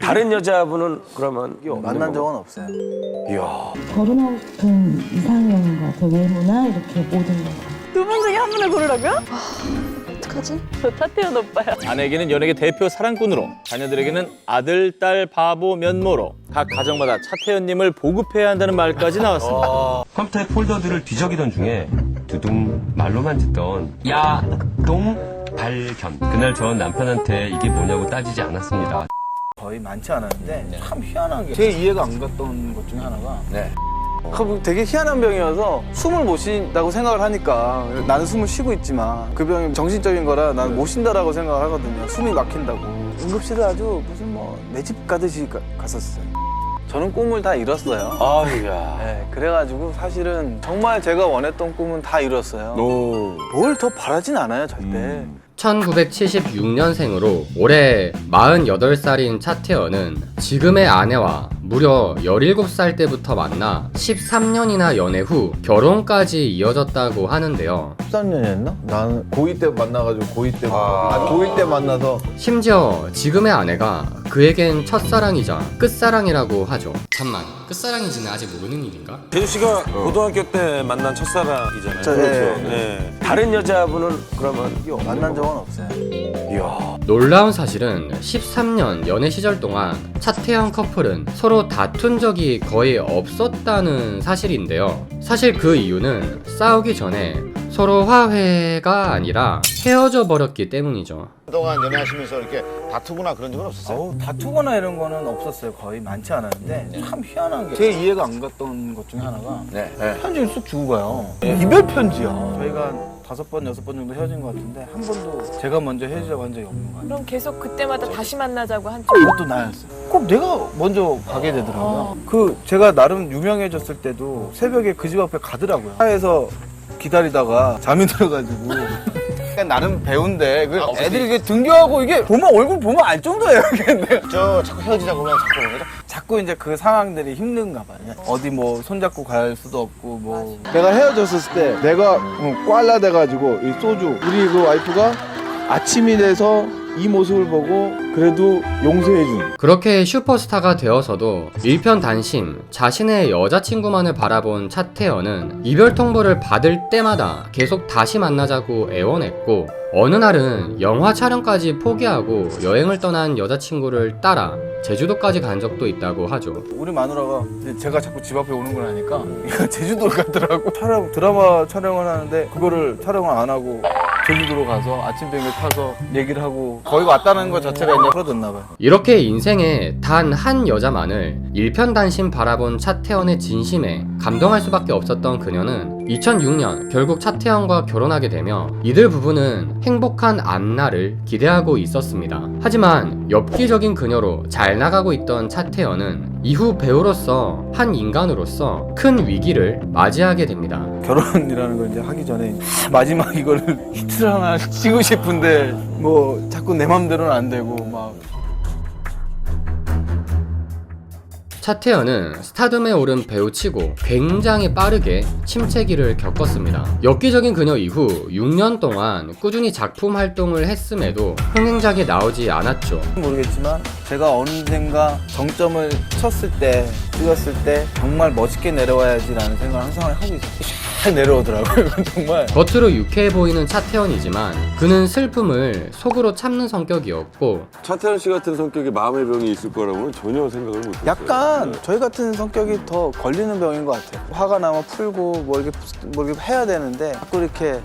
다른 여자분은 그러면 만난 적은 없어요. 이야. 결혼하고 싶은 이상형인 것 같아요. 외모나 이렇게 모든 거. 두 분 중에 한 분을 고르라고요? 어떡하지? 저 차태현 오빠요. 아내에게는 연예계 대표 사랑꾼으로, 자녀들에게는 아들, 딸, 바보, 면모로 각 가정마다 차태현님을 보급해야 한다는 말까지 나왔습니다. 컴퓨터의 폴더들을 뒤적이던 중에 두둥 말로만 듣던 야동 발견. 그날 전 남편한테 이게 뭐냐고 따지지 않았습니다. 거의 많지 않았는데 참 희한하게 제 이해가 안 갔던 것 중에 하나가 되게 희한한 병이어서 숨을 못 쉰다고 생각을 하니까 나는 숨을 쉬고 있지만 그 병이 정신적인 거라 나는 못 쉰다라고 생각을 하거든요. 숨이 막힌다고. 응급실을 아주 무슨 뭐 내 집 가듯이 갔었어요. 저는 꿈을 다 이뤘어요. 아유야. 네, 그래가지고 사실은 정말 제가 원했던 꿈은 다 이뤘어요. 오. 뭘 더 바라진 않아요, 절대. 1976년생으로 올해 48살인 차태현은 지금의 아내와 무려 17살 때부터 만나 13년이나 연애 후 결혼까지 이어졌다고 하는데요. 13년이었나? 나는 고2 때 만나가지고 고2 때 고1 때 만나서 심지어 지금의 아내가 그에겐 첫사랑이자 끝사랑이라고 하죠. 잠만, 끝사랑인지는 아직 모르는 일인가? 재주 씨가 고등학교 때 만난 첫사랑이잖아요. 그렇죠. 네. 다른 여자분은 그러면 만난 적은 없어요. 이야. 놀라운 사실은 13년 연애 시절 동안 차태현 커플은 서로 다툰 적이 거의 없었다는 사실인데요. 사실 그 이유는 싸우기 전에 서로 화해가 아니라 헤어져 버렸기 때문이죠. 그동안 연애하시면서 이렇게 다투거나 그런 적은 없었어요? 다투거나 이런 거는 없었어요. 거의 많지 않았는데 참 희한하게 제 이해가 안 갔던 것 중에 하나가 편지를 쑥 주고 가요. 이별 편지야. 저희가 5번, 6번 정도 헤어진 것 같은데 한 번도 제가 먼저 헤어지자고 한 적이 없는 것 같아요. 그럼 계속 그때마다 다시 만나자고 한 그것도 나였어요. 꼭 내가 먼저 가게 되더라고요. 제가 나름 유명해졌을 때도 새벽에 그 집 앞에 가더라고요. 차에서 기다리다가 잠이 들어가지고 그러니까 나름 배운데 애들이 이게 등교하고 이게 얼굴 보면 알 정도예요. 저 자꾸 헤어지자고 하면 자꾸 그러죠? 자꾸 이제 그 상황들이 힘든가 봐요. 어디 뭐 손잡고 갈 수도 없고 뭐. 내가 헤어졌을 때 내가 꽐라 돼가지고 이 소주 우리 그 와이프가 아침이 돼서 이 모습을 보고 그래도 용서해준. 그렇게 슈퍼스타가 되어서도 일편단심 자신의 여자친구만을 바라본 차태현은 이별 통보를 받을 때마다 계속 다시 만나자고 애원했고, 어느 날은 영화 촬영까지 포기하고 여행을 떠난 여자친구를 따라 제주도까지 간 적도 있다고 하죠. 우리 마누라가 이제 제가 자꾸 집 앞에 오는 걸 하니까 제주도를 가더라고. 드라마 촬영을 하는데 그거를 촬영을 안 하고 제주도로 가서 아침 비행기 타서 얘기를 하고 거기 왔다는 것 자체가 이제 풀어졌나 봐요. 이렇게 인생에 단 한 여자만을 일편단심 바라본 차태현의 진심에 감동할 수밖에 없었던 그녀는 2006년 결국 차태현과 결혼하게 되며 이들 부부는 행복한 앞날을 기대하고 있었습니다. 하지만 엽기적인 그녀로 잘 나가고 있던 차태현은 이후 배우로서 한 인간으로서 큰 위기를 맞이하게 됩니다. 결혼이라는 걸 이제 하기 전에 마지막 이거를 히트를 하나 치고 싶은데 뭐 자꾸 내 맘대로는 안 되고 막. 차태현은 스타덤에 오른 배우치고 굉장히 빠르게 침체기를 겪었습니다. 엽기적인 그녀 이후 6년 동안 꾸준히 작품 활동을 했음에도 흥행작이 나오지 않았죠. 모르겠지만 제가 언젠가 정점을 쳤을 때 찍었을 때 정말 멋있게 내려와야지라는 생각을 항상 하고 있었어요. 잘 내려오더라고요. 정말. 겉으로 유쾌해 보이는 차태현이지만 그는 슬픔을 속으로 참는 성격이었고, 차태현 씨 같은 성격에 마음의 병이 있을 거라고는 전혀 생각을 못했어요. 약간 저희 같은 성격이 더 걸리는 병인 것 같아요. 화가 나면 풀고 뭐 이렇게 해야 되는데 자꾸 이렇게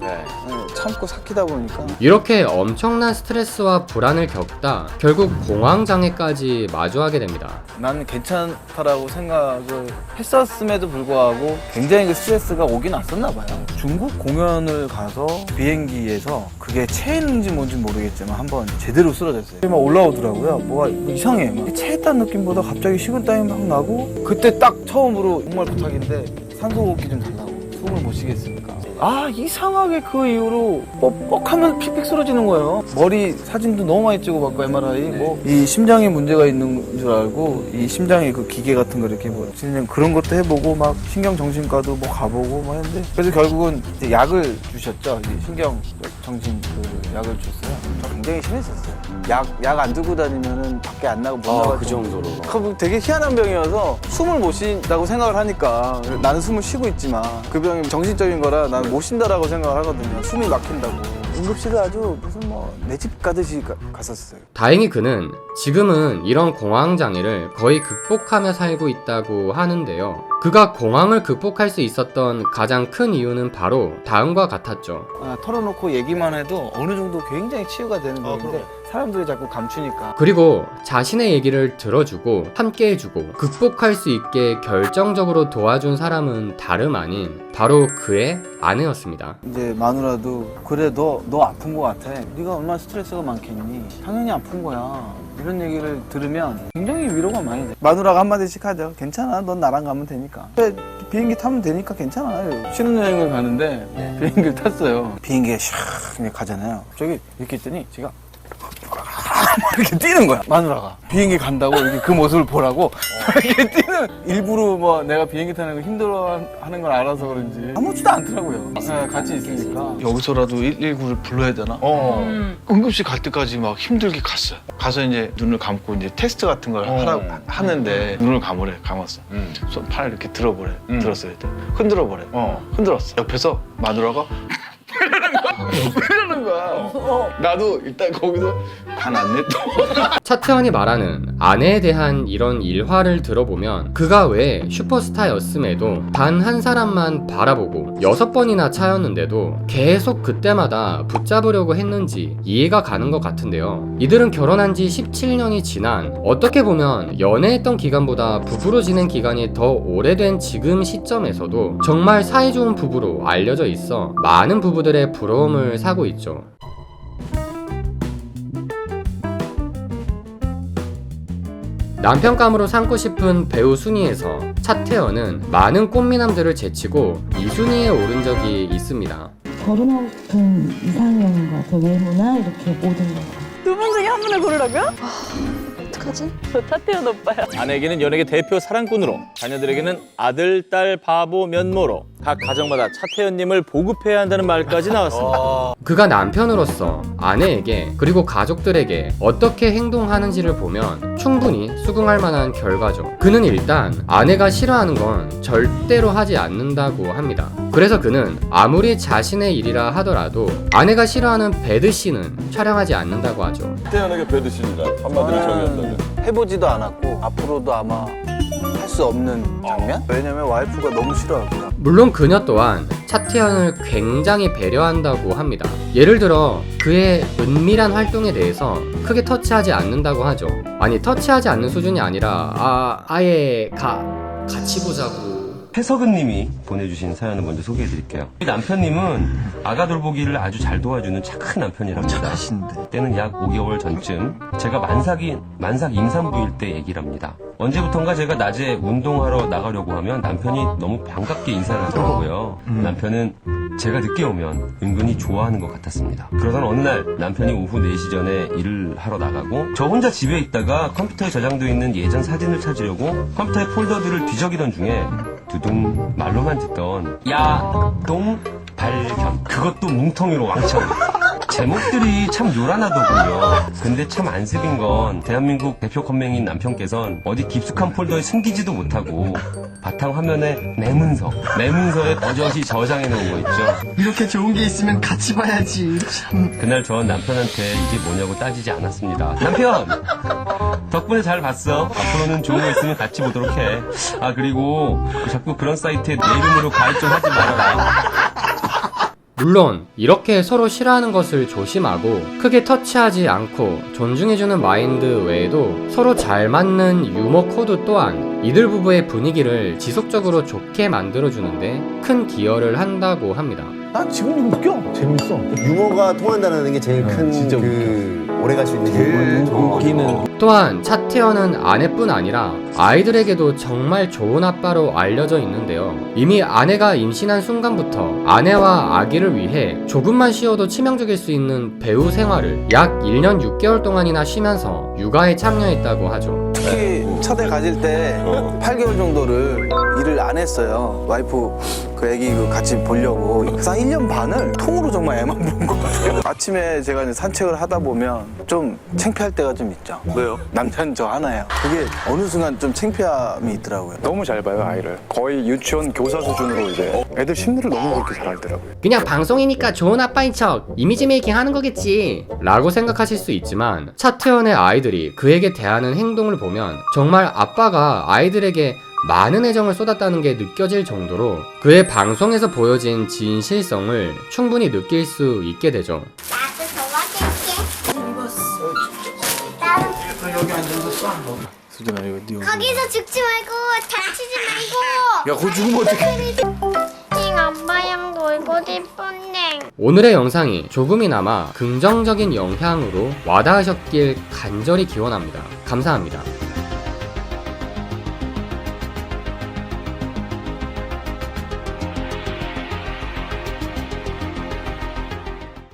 참고 삭히다 보니까. 이렇게 엄청난 스트레스와 불안을 겪다 결국 공황장애까지 마주하게 됩니다. 나는 괜찮다라고 생각을 했었음에도 불구하고 굉장히 그 스트레스가 오긴 왔었나 봐요. 중국 공연을 가서 비행기에서 그게 체했는지 뭔지 모르겠지만 한번 제대로 쓰러졌어요. 막 올라오더라고요. 뭐가 이상해. 막 체했다는 느낌보다 갑자기 식은땀이 막 나고, 그때 딱 처음으로 정말 부탁인데 산소호흡기 좀 달라고. 숨을 못 쉬겠으니까. 이상하게 그 이후로 뻑뻑하면 픽픽 쓰러지는 거예요. 머리 사진도 너무 많이 찍어봤고 MRI 이 심장에 문제가 있는 줄 알고 이 심장에 그 기계 같은 거 이렇게 진행 그런 것도 해보고 막 신경정신과도 가보고 막 했는데, 그래서 결국은 이제 약을 주셨죠. 신경정신 그 약을 줬어요. 굉장히 심했었어요. 약 안 들고 다니면은 밖에 안 나가고 못 나갈 그 정도로. 그 되게 희한한 병이어서 숨을 못 쉰다고 생각을 하니까 나는 숨을 쉬고 있지만 그 병이 정신적인 거라 나는 못 쉰다라고 생각을 하거든요. 숨이 막힌다고. 응급실을 아주 무슨 뭐 내 집 가듯이 갔었어요. 다행히 그는 지금은 이런 공황장애를 거의 극복하며 살고 있다고 하는데요. 그가 공황을 극복할 수 있었던 가장 큰 이유는 바로 다음과 같았죠. 털어놓고 얘기만 해도 어느 정도 굉장히 치유가 되는 병인데 사람들이 자꾸 감추니까. 그리고 자신의 얘기를 들어주고 함께 해주고 극복할 수 있게 결정적으로 도와준 사람은 다름 아닌 바로 그의 아내였습니다. 이제 마누라도 그래 너 아픈 거 같아. 네가 얼마나 스트레스가 많겠니? 당연히 아픈 거야. 이런 얘기를 들으면 굉장히 위로가 많이 돼. 마누라가 한마디씩 하죠. 괜찮아. 넌 나랑 가면 되니까. 그래, 비행기 타면 되니까 괜찮아. 신혼여행을 가는데 비행기를 탔어요. 비행기에 샥 가잖아요. 저기 이렇게 있더니 제가 이렇게 뛰는 거야. 마누라가 비행기 간다고 이렇게 그 모습을 보라고 이렇게 뛰는. 일부러 뭐 내가 비행기 타는 거 힘들어하는 걸 알아서 그런지 아무렇지도 않더라고요. 네, 같이 있으니까 여기서라도 119를 불러야 되나? 응급실 갈 때까지 막 힘들게 갔어요. 가서 이제 눈을 감고 이제 테스트 같은 걸 하는데 눈을 감았어. 팔을 이렇게 들어보래. 들었어요. 흔들어보래. 흔들었어. 옆에서 마누라가 이러는 거야. 나도 일단 거기서 화났네 또. 차태현이 말하는 아내에 대한 이런 일화를 들어보면 그가 왜 슈퍼스타였음에도 단 한 사람만 바라보고 6번이나 차였는데도 계속 그때마다 붙잡으려고 했는지 이해가 가는 것 같은데요. 이들은 결혼한 지 17년이 지난, 어떻게 보면 연애했던 기간보다 부부로 지낸 기간이 더 오래된 지금 시점에서도 정말 사이좋은 부부로 알려져 있어 많은 부부들의 부러움을 사고 있죠. 남편감으로 삼고 싶은 배우 순위에서 차태현은 많은 꽃미남들을 제치고 2순위에 오른 적이 있습니다. 결혼하고 싶은 이상형과 그 외모나 이렇게 모든 것. 두 분 중에 한 분을 고르라고요? 어떡하지? 저 차태현 오빠요. 아내에게는 연예계 대표 사랑꾼으로, 자녀들에게는 아들, 딸, 바보, 면모로 각 가정마다 차태현님을 보급해야 한다는 말까지 나왔습니다. 그가 남편으로서 아내에게 그리고 가족들에게 어떻게 행동하는지를 보면 충분히 수긍할 만한 결과죠. 그는 일단 아내가 싫어하는 건 절대로 하지 않는다고 합니다. 그래서 그는 아무리 자신의 일이라 하더라도 아내가 싫어하는 배드씬은 촬영하지 않는다고 하죠. 태연하게 배드신이다. 한마디로 정의한다면. 해보지도 않았고 앞으로도 아마 할 수 없는 장면? 왜냐면 와이프가 너무 싫어하고요. 물론 그녀 또한 차태현을 굉장히 배려한다고 합니다. 예를 들어 그의 은밀한 활동에 대해서 크게 터치하지 않는다고 하죠. 아니 터치하지 않는 수준이 아니라 아예 같이 보자고. 해석은 님이 보내주신 사연을 먼저 소개해드릴게요. 남편님은 아가 돌보기를 아주 잘 도와주는 착한 남편이랍니다. 착하신데. 때는 약 5개월 전쯤 제가 만삭 임산부일 때 얘기를 합니다. 언제부턴가 제가 낮에 운동하러 나가려고 하면 남편이 너무 반갑게 인사를 하더라고요. 남편은 제가 늦게 오면 은근히 좋아하는 것 같았습니다. 그러던 어느 날 남편이 오후 4시 전에 일을 하러 나가고 저 혼자 집에 있다가 컴퓨터에 저장되어 있는 예전 사진을 찾으려고 컴퓨터의 폴더들을 뒤적이던 중에 두둥 말로만 듣던 야동 발견, 그것도 뭉텅이로 왕창. 제목들이 참 요란하더군요. 근데 참 안쓰린 건 대한민국 대표 컴맹인 남편께선 어디 깊숙한 폴더에 숨기지도 못하고 바탕화면에 내 문서에 버젓이 저장해 놓은 거 있죠. 이렇게 좋은 게 있으면 같이 봐야지. 참. 그날 전 남편한테 이게 뭐냐고 따지지 않았습니다. 남편! 덕분에 잘 봤어. 앞으로는 좋은 거 있으면 같이 보도록 해. 아 그리고 자꾸 그런 사이트에 내 이름으로 가입 좀 하지 말아라. 물론 이렇게 서로 싫어하는 것을 조심하고 크게 터치하지 않고 존중해주는 마인드 외에도 서로 잘 맞는 유머 코드 또한 이들 부부의 분위기를 지속적으로 좋게 만들어주는데 큰 기여를 한다고 합니다. 난 지금도 웃겨. 재밌어. 유머가 통한다는 게 제일 큰 진짜 오래 갈 수 있는 웃기는. 또한 차태현은 아내뿐 아니라 아이들에게도 정말 좋은 아빠로 알려져 있는데요. 이미 아내가 임신한 순간부터 아내와 아기를 위해 조금만 쉬어도 치명적일 수 있는 배우 생활을 약 1년 6개월 동안이나 쉬면서 육아에 참여했다고 하죠. 특히 첫애 가질 때 8개월 정도를 일을 안 했어요. 와이프 그 애기 같이 보려고 그래서 한 1년 반을 통으로 정말 애만 본 것 같아요. 아침에 제가 이제 산책을 하다 보면 좀 창피할 때가 좀 있죠. 왜요? 남자는 저 하나예요. 그게 어느 순간 좀 창피함이 있더라고요. 너무 잘 봐요, 아이를. 거의 유치원 교사 수준으로 이제 애들 심리를 너무 그렇게 잘 알더라고요. 그냥 방송이니까 좋은 아빠인 척 이미지 메이킹 하는 거겠지 라고 생각하실 수 있지만 차태현의 아이들이 그에게 대하는 행동을 보면 정말 아빠가 아이들에게 많은 애정을 쏟았다는 게 느껴질 정도로 그의 방송에서 보여진 진실성을 충분히 느낄 수 있게 되죠. 수진아 이거 네 거기서 죽지 말고 다치지 말고. 야 그거 죽으면 어떡해. 엄마랑 놀고 싶은데. 오늘의 영상이 조금이나마 긍정적인 영향으로 와닿으셨길 간절히 기원합니다. 감사합니다.